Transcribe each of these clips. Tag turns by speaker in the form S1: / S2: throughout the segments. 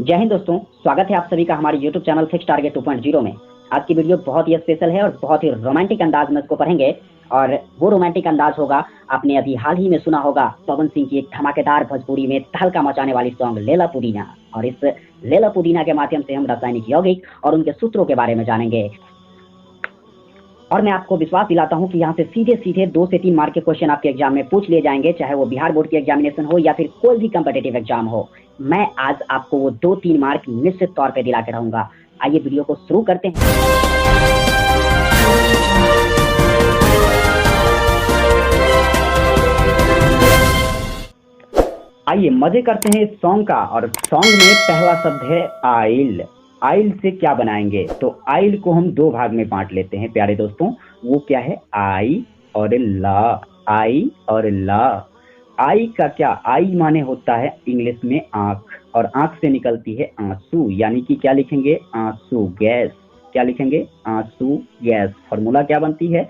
S1: जय हिंद दोस्तों, स्वागत है आप सभी का हमारे YouTube चैनल फिक्स टारगेट 2.0 में। आज की वीडियो बहुत ही स्पेशल है और बहुत ही रोमांटिक अंदाज में इसको पढ़ेंगे। और वो रोमांटिक अंदाज होगा, आपने अभी हाल ही में सुना होगा पवन सिंह की एक धमाकेदार भोजपुरी में तहलका मचाने वाली सॉन्ग लैला पुदीना। और इस लैला पुदीना के माध्यम से हम रासायनिक यौगिक और उनके सूत्रों के बारे में जानेंगे। और मैं आपको विश्वास दिलाता हूं कि यहाँ से सीधे सीधे 2 से 3 मार्क के क्वेश्चन आपके एग्जाम में पूछ लिए जाएंगे, चाहे वो बिहार बोर्ड की एग्जामिनेशन हो या फिर कोई भी कम्पिटिटिव एग्जाम हो। मैं आज आपको वो 2-3 मार्क निश्चित तौर पे दिला के रहूंगा। आइए वीडियो को शुरू करते हैं। आइए मजे करते हैं इस सॉन्ग का। और सॉन्ग में पहला शब्द है आइल। आइल से क्या बनाएंगे? तो आइल को हम 2 भाग में बांट लेते हैं प्यारे दोस्तों। वो क्या है? आई और ला। आई और ला। आई का क्या? आई माने होता है इंग्लिश में आंख, और आंख से निकलती है आंसू, यानी कि क्या लिखेंगे? आंसू गैस। क्या लिखेंगे? आंसू गैस। फॉर्मूला क्या बनती है?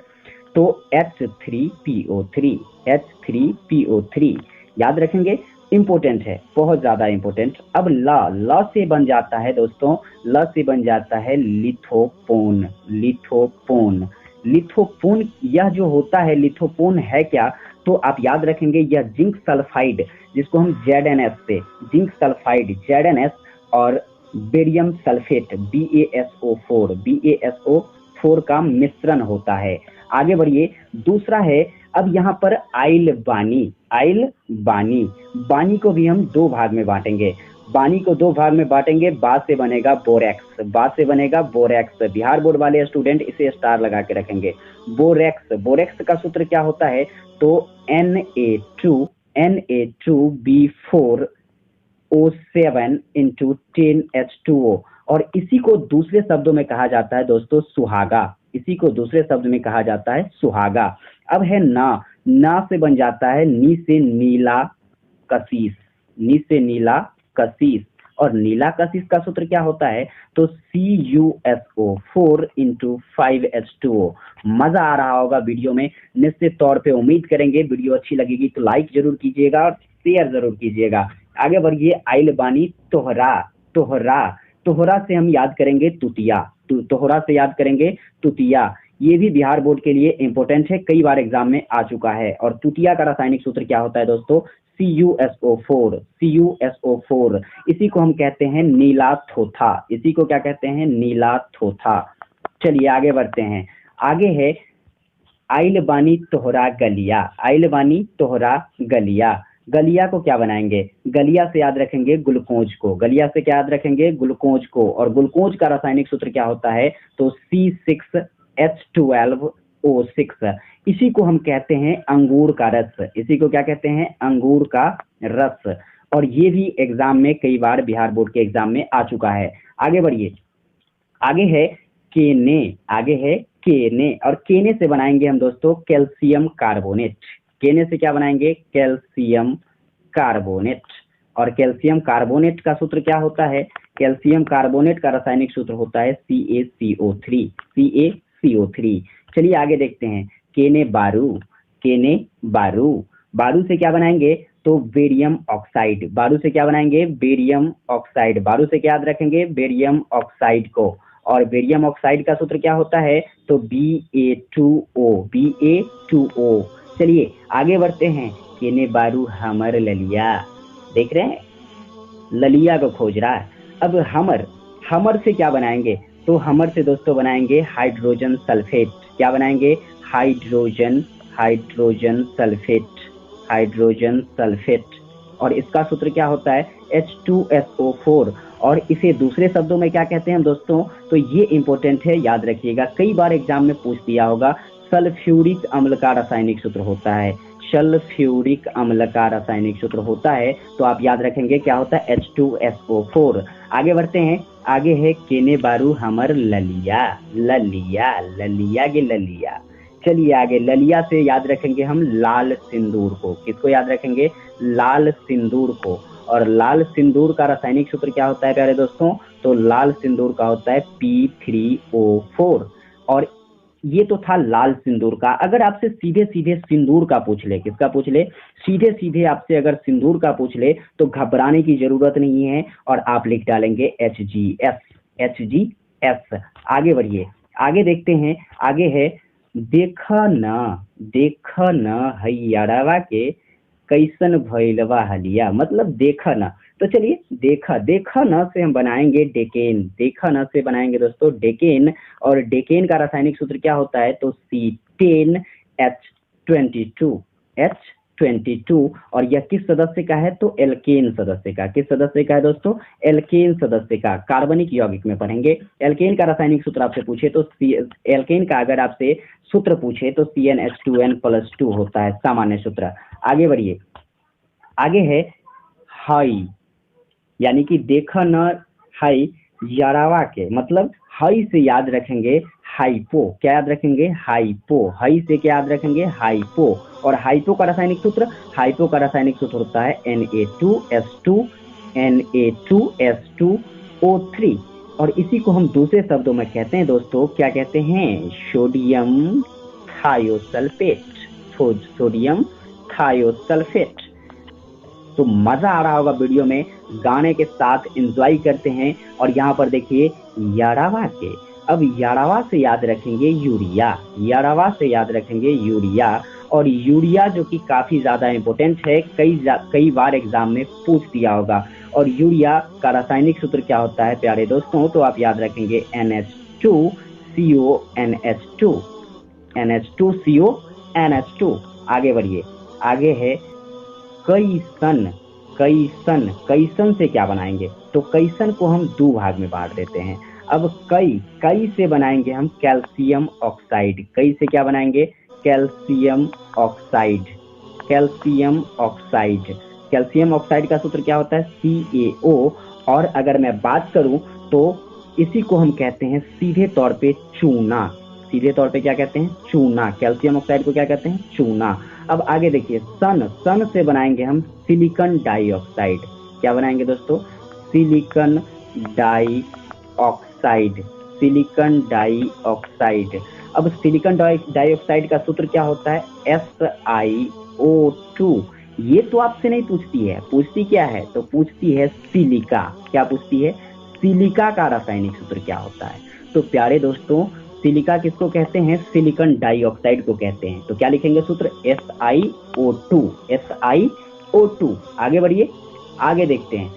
S1: तो H3PO3। H3PO3 याद रखेंगे, इंपोर्टेंट है, बहुत ज्यादा इंपोर्टेंट। अब ला से बन जाता है दोस्तों, ल से बन जाता है लिथोपोन। लिथोपोन। लिथोपोन यह जो होता है, लिथोपोन है क्या? तो आप याद रखेंगे, यह जिंक सल्फाइड, जिसको हम ZnS से, जिंक सल्फाइड ZnS और बेरियम सल्फेट BaSO4 का मिश्रण होता है। आगे बढ़िए, दूसरा है, अब यहाँ पर आइल बानी। आइल बानी। बानी को भी हम 2 भाग में बांटेंगे। बानी को 2 भाग में बांटेंगे। बा से बनेगा बोरेक्स। बा से बनेगा बोरेक्स। बिहार बोर्ड वाले स्टूडेंट इसे स्टार लगा के रखेंगे। बोरेक्स। बोरेक्स का सूत्र क्या होता है? तो Na2B4O7 × 10H2O। और इसी को दूसरे शब्दों में कहा जाता है दोस्तों सुहागा। इसी को दूसरे शब्द में कहा जाता है सुहागा। अब है ना से बन जाता है नी से नीला कशीस। नी से नीला कशीस। और नीला कशीस का सूत्र क्या होता है? तो CuSO4 × 5H2O। मजा आ रहा होगा वीडियो में, निश्चित तौर पे उम्मीद करेंगे। वीडियो अच्छी लगेगी तो लाइक जरूर कीजिएगा और शेयर जरूर कीजिएगा। आगे बढ़िए, आइल बानी तोहरा। तोहरा। तोहरा से हम याद करेंगे तुतिया। तोहरा से याद करेंगे तुतिया। ये भी बिहार बोर्ड के लिए इंपॉर्टेंट है, कई बार एग्जाम में आ चुका है। और तुतिया का रासायनिक सूत्र क्या होता है दोस्तों? CuSO4। CuSO4। इसी को हम कहते हैं नीला थोथा। इसी को क्या कहते हैं? नीला थोथा। चलिए आगे बढ़ते हैं। आगे है आइल बानी तोहरा गलिया। आइल बानी तोहरा गलिया। गलिया को क्या बनाएंगे? गलिया से याद रखेंगे ग्लूकोज को। गलिया से क्या याद रखेंगे? ग्लूकोज को। और ग्लूकोज का रासायनिक सूत्र क्या होता है? तो C6H12O6। इसी को हम कहते हैं अंगूर का रस। इसी को क्या कहते हैं? अंगूर का रस। और ये भी एग्जाम में कई बार बिहार बोर्ड के एग्जाम में आ चुका है। आगे बढ़िए, आगे है केने। आगे है केने। और केने से बनाएंगे हम दोस्तों कैल्शियम कार्बोनेट। केने से क्या बनाएंगे? Calcium carbonate. और कैल्शियम कार्बोनेट का सूत्र क्या होता है? कैल्शियम कार्बोनेट का रासायनिक सूत्र होता है CaCO3। CaCO3। चलिए आगे देखते हैं, केने बारू। केने बारू। बारू से क्या बनाएंगे? तो बेरियम ऑक्साइड। बारू से क्या बनाएंगे? Barium oxide. बारू से क्या याद रखेंगे? बेरियम ऑक्साइड को। और बेरियम ऑक्साइड का सूत्र क्या होता है? तो Ba2O। Ba2O। चलिए आगे बढ़ते हैं, केने बारू हमर ललिया। देख रहे हैं, ललिया को खोज रहा है। अब हमर। हमर से क्या बनाएंगे? तो हमर से दोस्तों बनाएंगे हाइड्रोजन सल्फेट। क्या बनाएंगे? Hydrogen sulphate. Hydrogen sulphate. और इसका सूत्र क्या होता है? H2SO4। और इसे दूसरे शब्दों में क्या कहते हैं हम दोस्तों? तो ये इंपॉर्टेंट है, याद रखिएगा, कई बार एग्जाम में पूछ दिया होगा। सल्फ्यूरिक अम्ल का रासायनिक सूत्र होता है। सल्फ्यूरिक अम्ल का रासायनिक सूत्र होता है, तो आप याद रखेंगे क्या होता है? H2SO4। आगे बढ़ते हैं, आगे है केने बारू हमर ललिया। ललिया। ललिया के ललिया। चलिए आगे, ललिया से याद रखेंगे हम लाल सिंदूर को। किसको याद रखेंगे? लाल सिंदूर को। और लाल सिंदूर का रासायनिक सूत्र क्या होता है प्यारे दोस्तों? तो लाल सिंदूर का होता है P3O4। और ये तो था लाल सिंदूर का। अगर आपसे सीधे सीधे सिंदूर का पूछ ले, किसका पूछ ले, सीधे सीधे आपसे अगर सिंदूर का पूछ ले तो घबराने की जरूरत नहीं है और आप लिख डालेंगे HGS, HGS। आगे बढ़िए, आगे देखते हैं। आगे है देख न हैयारवा के कैसन भैलवा हलिया, मतलब देखा ना। तो चलिए देखा न से हम बनाएंगे डेकेन, देखा न से बनाएंगे दोस्तों डेकेन। और डेकेन का रासायनिक सूत्र क्या होता है, तो C10H22, H22। और यह किस सदस्य का है, तो एल्केन सदस्य का। किस सदस्य का है दोस्तों, एल्केन सदस्य का। कार्बनिक यौगिक में पढ़ेंगे। एल्केन का रासायनिक सूत्र आपसे पूछे तो एल्केन का अगर आपसे सूत्र पूछे तो CnH2n+2 होता है, सामान्य सूत्र। आगे बढ़िए, आगे है हाई, यानी कि देखा न हाई यारावा के, मतलब हाई से याद रखेंगे हाइपो। क्या याद रखेंगे, हाइपो। हाई से क्या याद रखेंगे, हाइपो। और हाइपो का रासायनिक सूत्र, हाइपो का रासायनिक सूत्र होता है Na2S2, Na2S2O3। और इसी को हम दूसरे शब्दों में कहते हैं दोस्तों, क्या कहते हैं, सोडियम थायोसल्फेट, सोडियम थायोसल्फेट। तो मजा आ रहा होगा वीडियो में, गाने के साथ एंजॉय करते हैं। और यहाँ पर देखिए यारावा के, अब यारावा से याद रखेंगे यूरिया, यारावा से याद रखेंगे यूरिया। और यूरिया जो कि काफी ज्यादा इंपॉर्टेंट है, कई बार एग्जाम में पूछ दिया होगा। और यूरिया का रासायनिक सूत्र क्या होता है प्यारे दोस्तों, तो आप याद रखेंगे NH2CONH2, NH2CONH2। आगे बढ़िए, आगे है कैसन, कैसन से क्या बनाएंगे, तो कैसन को हम दो भाग में बांट देते हैं। अब कई से बनाएंगे हम कैल्शियम ऑक्साइड। कई से क्या बनाएंगे, calcium oxide, calcium oxide. Calcium oxide का सूत्र क्या होता है, CaO। और अगर मैं बात करूं तो इसी को हम कहते हैं सीधे तौर पे चूना। सीधे तौर पे क्या कहते हैं, चूना। कैल्शियम ऑक्साइड को क्या कहते हैं, चूना। अब आगे देखिए सन से बनाएंगे हम सिलिकॉन डाइऑक्साइड। क्या बनाएंगे दोस्तों, सिलिकॉन डाइऑक्साइड, सिलिकॉन डाइऑक्साइड। अब सिलिकॉन डाइऑक्साइड का सूत्र क्या होता है, SiO2। ये तो आपसे नहीं पूछती है, पूछती क्या है, तो पूछती है सिलिका। क्या पूछती है, सिलिका का रासायनिक सूत्र क्या होता है। तो प्यारे दोस्तों सिलिका किसको कहते हैं, सिलिकॉन डाइऑक्साइड को कहते हैं। तो क्या लिखेंगे सूत्र, SiO2, SiO2। आगे बढ़िए, आगे देखते हैं।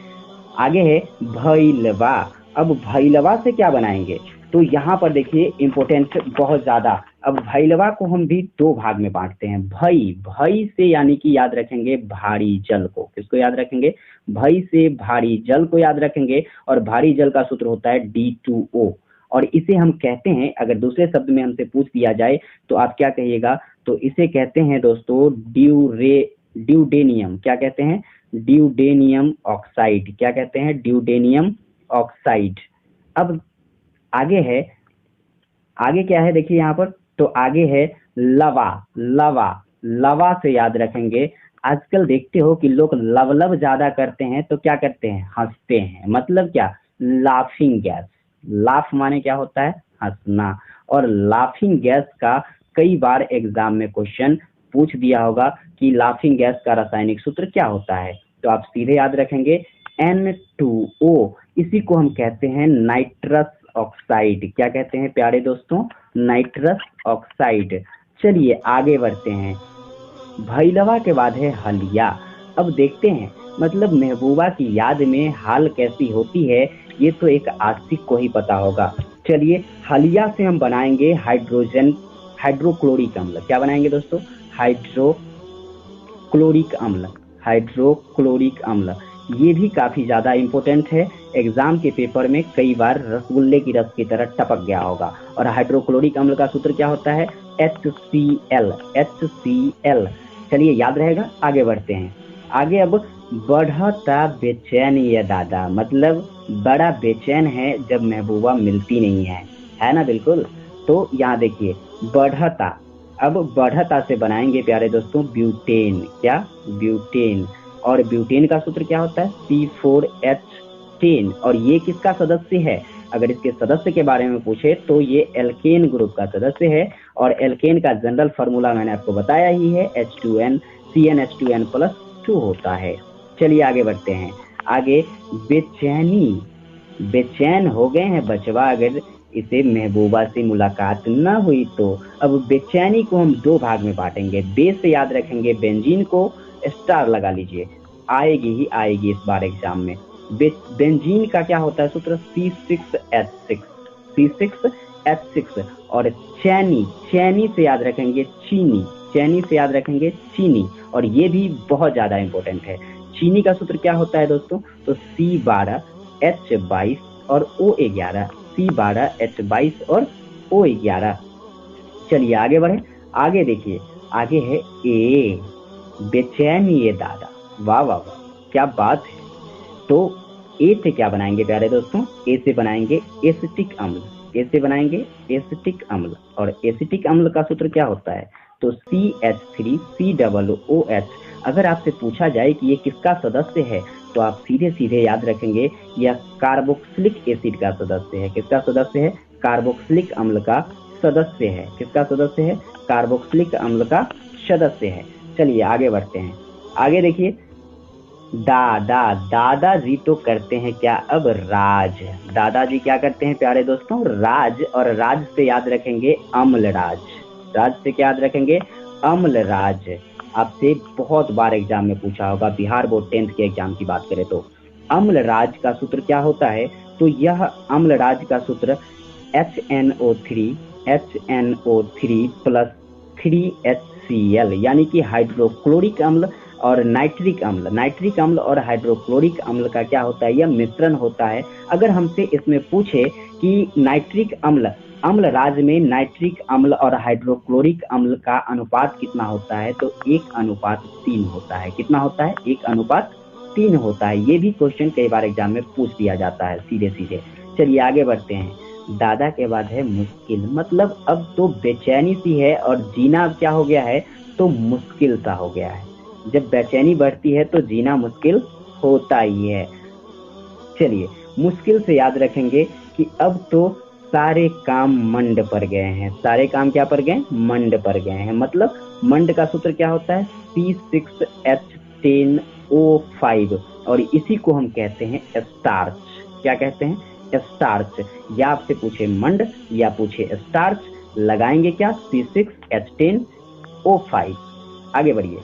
S1: आगे है भैलवा। अब भैलवा से क्या बनाएंगे, तो यहाँ पर देखिए इंपॉर्टेंट बहुत ज्यादा। अब भैलवा को हम भी दो भाग में बांटते हैं। भई से यानी कि याद रखेंगे भारी जल को। किसको याद रखेंगे, भई से भारी जल को याद रखेंगे। और भारी जल का सूत्र होता है D2O। और इसे हम कहते हैं, अगर दूसरे शब्द में हमसे पूछ दिया जाए तो आप क्या कहिएगा, तो इसे कहते हैं दोस्तों ड्यूडेनियम। क्या कहते हैं, ड्यूडेनियम ऑक्साइड। क्या कहते हैं, ड्यूडेनियम ऑक्साइड। अब आगे है, आगे क्या है देखिए यहाँ पर, तो आगे है लवा से याद रखेंगे। आजकल देखते हो कि लोग लव ज्यादा करते हैं तो क्या करते हैं, हंसते हैं। मतलब क्या, लाफिंग गैस। लाफ माने क्या होता है, हंसना। और लाफिंग गैस का कई बार एग्जाम में क्वेश्चन पूछ दिया होगा कि लाफिंग गैस का रासायनिक सूत्र क्या होता है। तो आप सीधे याद रखेंगे N2O। इसी को हम कहते हैं नाइट्रस ऑक्साइड। क्या कहते हैं प्यारे दोस्तों, नाइट्रस ऑक्साइड। चलिए आगे बढ़ते हैं। भैलवा के बाद है हलिया। अब देखते हैं, मतलब महबूबा की याद में हाल कैसी होती है, ये तो एक आशिक को ही पता होगा। चलिए हलिया से हम बनाएंगे हाइड्रोक्लोरिक अम्ल। क्या बनाएंगे दोस्तों, हाइड्रोक्लोरिक अम्ल, हाइड्रोक्लोरिक अम्ल। ये भी काफी ज्यादा इंपॉर्टेंट है, एग्जाम के पेपर में कई बार रसगुल्ले की रस की तरह टपक गया होगा। और हाइड्रोक्लोरिक अम्ल का सूत्र क्या होता है, HCl, HCl। चलिए याद रहेगा, आगे बढ़ते हैं। आगे अब बढ़ता बेचैन ये दादा, मतलब बड़ा बेचैन है जब महबूबा मिलती नहीं है ना, बिल्कुल। तो यहाँ देखिए बढ़ता, अब बढ़ता से बनाएंगे प्यारे दोस्तों ब्यूटेन। क्या, ब्यूटेन। और ब्यूटेन का सूत्र क्या होता है, C4H10। और ये किसका सदस्य है, अगर इसके सदस्य के बारे में पूछे तो ये एल्केन ग्रुप का सदस्य है। और एल्केन का जनरल फार्मूला मैंने आपको बताया ही है, H2N CnH2n+2 होता है। चलिए आगे बढ़ते हैं। आगे बेचैनी, बेचैन हो गए हैं बचवा अगर इसे महबूबा से मुलाकात न हुई तो। अब बेचैनी को हम दो भाग में बांटेंगे, बे से याद रखेंगे बेंजीन को, स्टार लगा लीजिए, आएगी ही आएगी इस बार एग्जाम में। बेंजीन का क्या होता है सूत्र, C6H6, C6H6। और चैनी, चैनी से याद रखेंगे चीनी, चैनी से याद रखेंगे चीनी, और ये भी बहुत ज्यादा इंपॉर्टेंट है। चीनी का सूत्र क्या होता है दोस्तों, तो C12H22 और O11, C12H22 और O11। चलिए आगे बढ़े, आगे देखिए, आगे है ए, बेचैन ये दादा, वाह वाह वाह, क्या बात है। तो ए से क्या बनाएंगे प्यारे दोस्तों, ए से बनाएंगे एसिटिक अम्ल, ए से बनाएंगे एसिटिक अम्ल, और एसिटिक अम्ल का सूत्र क्या होता है, तो CH3COOH। अगर आपसे पूछा जाए कि ये किसका सदस्य है, तो आप सीधे सीधे याद रखेंगे यह कार्बोक्सिलिक एसिड का सदस्य है। किसका सदस्य है, कार्बोक्सिलिक अम्ल का सदस्य है। किसका सदस्य है, कार्बोक्सिलिक अम्ल का सदस्य है। चलिए आगे बढ़ते हैं। आगे देखिए, दादा, दादाजी तो करते हैं क्या अब राज, दादाजी क्या करते हैं प्यारे दोस्तों, राज, और राज से याद रखेंगे अम्ल राज, राज से क्या याद रखेंगे, अम्ल राज। आपसे बहुत बार एग्जाम में पूछा होगा, बिहार बोर्ड 10th के एग्जाम की बात करें तो अम्ल राज का सूत्र क्या होता है, तो यह अम्ल राज का सूत्र HNO3+3HCl, यानी कि हाइड्रोक्लोरिक अम्ल और नाइट्रिक अम्ल, नाइट्रिक अम्ल और हाइड्रोक्लोरिक अम्ल का क्या होता है, यह मिश्रण होता है। अगर हमसे इसमें पूछे कि नाइट्रिक अम्ल, अम्ल राज में नाइट्रिक अम्ल और हाइड्रोक्लोरिक अम्ल का अनुपात कितना होता है, तो 1:3 होता है। कितना होता है, 1:3 होता है। ये भी क्वेश्चन कई बार एग्जाम में पूछ दिया जाता है सीधे सीधे। चलिए आगे बढ़ते हैं। दादा के बाद है मुश्किल, मतलब अब तो बेचैनी सी है और जीना अब क्या हो गया है, तो मुश्किल सा हो गया है। जब बेचैनी बढ़ती है तो जीना मुश्किल होता ही है। चलिए मुश्किल से याद रखेंगे कि अब तो सारे काम मंड पर गए हैं, सारे काम क्या पर गए, मंड पर गए हैं। मतलब मंड का सूत्र क्या होता है, C6H10O5, और इसी को हम कहते हैं स्टार्च। क्या कहते हैं, स्टार्च। या आपसे पूछे मंड या पूछे स्टार्च, लगाएंगे क्या, C6H10O5। आगे बढ़िए,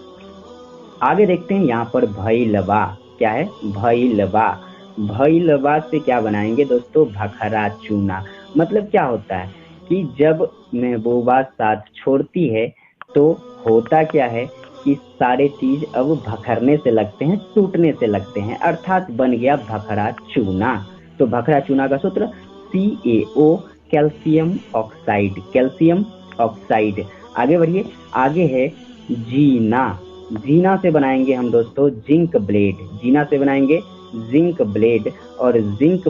S1: आगे देखते हैं यहाँ पर भैलवा, क्या है, भैलवा। भैलवा से क्या बनाएंगे दोस्तों, भखरा चूना। मतलब क्या होता है कि जब महबूबा साथ छोड़ती है तो होता क्या है कि सारे चीज अब भखरने से लगते हैं, टूटने से लगते हैं, अर्थात बन गया भखरा चूना। तो भखरा चूना का सूत्र CaO, calcium oxide, calcium oxide. आगे बढ़िए, आगे है जीना। जीना से बनाएंगे हम दोस्तों जिंक ब्लेड, जीना से बनाएंगे जिंक ब्लेड, और जिंक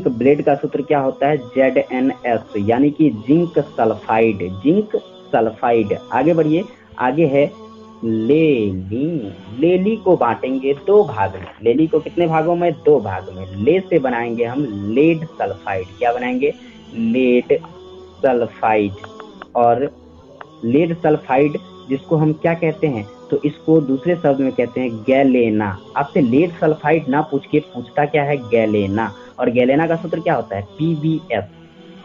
S1: ब्लेड का सूत्र क्या होता है, ZnS, यानी कि जिंक सल्फाइड, जिंक सल्फाइड। आगे बढ़िए, आगे है लेली। लेली को बांटेंगे दो भाग में, लेली को कितने भागों में, दो भाग में। ले से बनाएंगे हम लेड सल्फाइड, क्या बनाएंगे, लेड सल्फाइड। और लेड सल्फाइड जिसको हम क्या कहते हैं, तो इसको दूसरे शब्द में कहते हैं गैलेना। आपसे लेड सल्फाइड ना पूछ के पूछता क्या है, गैलेना, और गैलेना का सूत्र क्या होता है, PbS।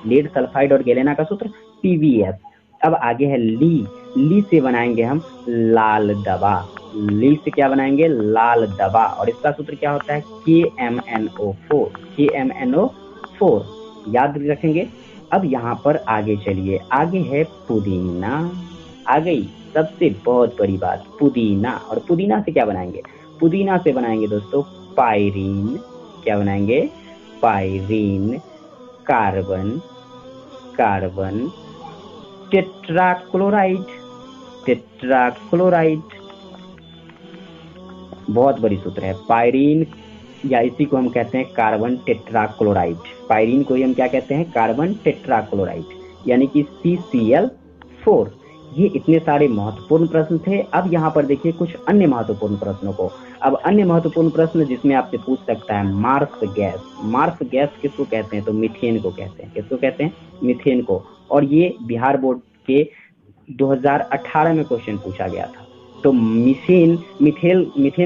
S1: लेड सल्फाइड और गैलेना का सूत्र PbS। अब आगे है ली, ली से बनाएंगे हम लाल दवा, ली से क्या बनाएंगे, लाल दवा, और इसका सूत्र क्या होता है, KMnO4, KMnO4, याद रखेंगे। अब यहाँ पर आगे चलिए, आगे है पुदीना। आ गई सबसे बहुत बड़ी बात, पुदीना। और पुदीना से क्या बनाएंगे, पुदीना से बनाएंगे दोस्तों पायरीन। क्या बनाएंगे, pyrene, carbon, carbon, tetrachloride, tetrachloride. बहुत बड़ी सूत्र है पायरीन, या इसी को हम कहते हैं कार्बन टेट्राक्लोराइड। पायरीन को ही हम क्या कहते हैं, कार्बन टेट्राक्लोराइड, यानी कि CCl4। ये इतने सारे महत्वपूर्ण प्रश्न थे। अब यहाँ पर देखिए कुछ अन्य महत्वपूर्ण प्रश्नों को। अब अन्य महत्वपूर्ण प्रश्न जिसमें आपसे पूछ सकता है मार्स गैस। मार्स गैस किसको कहते हैं, तो मीथेन को कहते हैं। किसको कहते हैं, मीथेन को। और ये बिहार बोर्ड के 2018 में क्वेश्चन पूछा गया था। तो मीथेन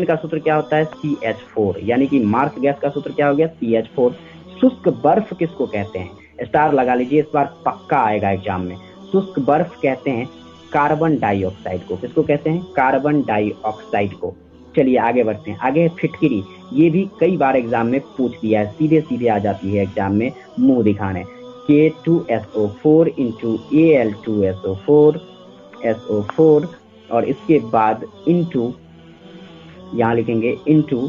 S1: का सूत्र क्या होता है? CH4, यानी कि मार्स गैस का सूत्र क्या हो गया? CH4। शुष्क बर्फ किसको कहते हैं? स्टार लगा लीजिए, इस बार पक्का आएगा एग्जाम में। शुष्क बर्फ कहते हैं कार्बन डाइऑक्साइड को। किसको कहते हैं? कार्बन डाइऑक्साइड को। चलिए आगे बढ़ते हैं। आगे है फिटकिरी। ये भी कई बार एग्जाम में पूछ दिया है, सीधे सीधे आ जाती है एग्जाम में मुंह दिखाने। K2SO4 इंटू Al2SO4 SO4 और इसके बाद इंटू, यहाँ लिखेंगे इंटू,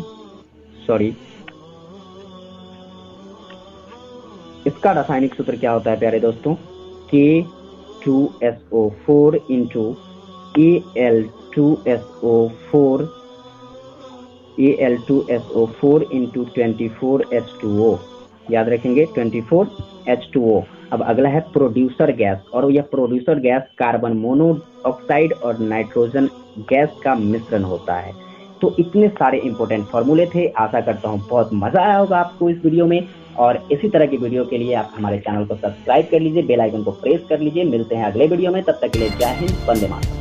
S1: सॉरी, इसका रासायनिक सूत्र क्या होता है प्यारे दोस्तों? K2SO4 into Al2SO4 into 24H2O। याद रखेंगे 24H2O। अब अगला है प्रोड्यूसर गैस, और यह प्रोड्यूसर गैस कार्बन मोनोऑक्साइड और नाइट्रोजन गैस का मिश्रण होता है। तो इतने सारे इंपॉर्टेंट फॉर्मूले थे। आशा करता हूँ बहुत मजा आया होगा आपको इस वीडियो में, और इसी तरह की वीडियो के लिए आप हमारे चैनल को सब्सक्राइब कर लीजिए, बेल आइकन को प्रेस कर लीजिए। मिलते हैं अगले वीडियो में, तब तक के लिए जय हिंद, वंदे मातरम।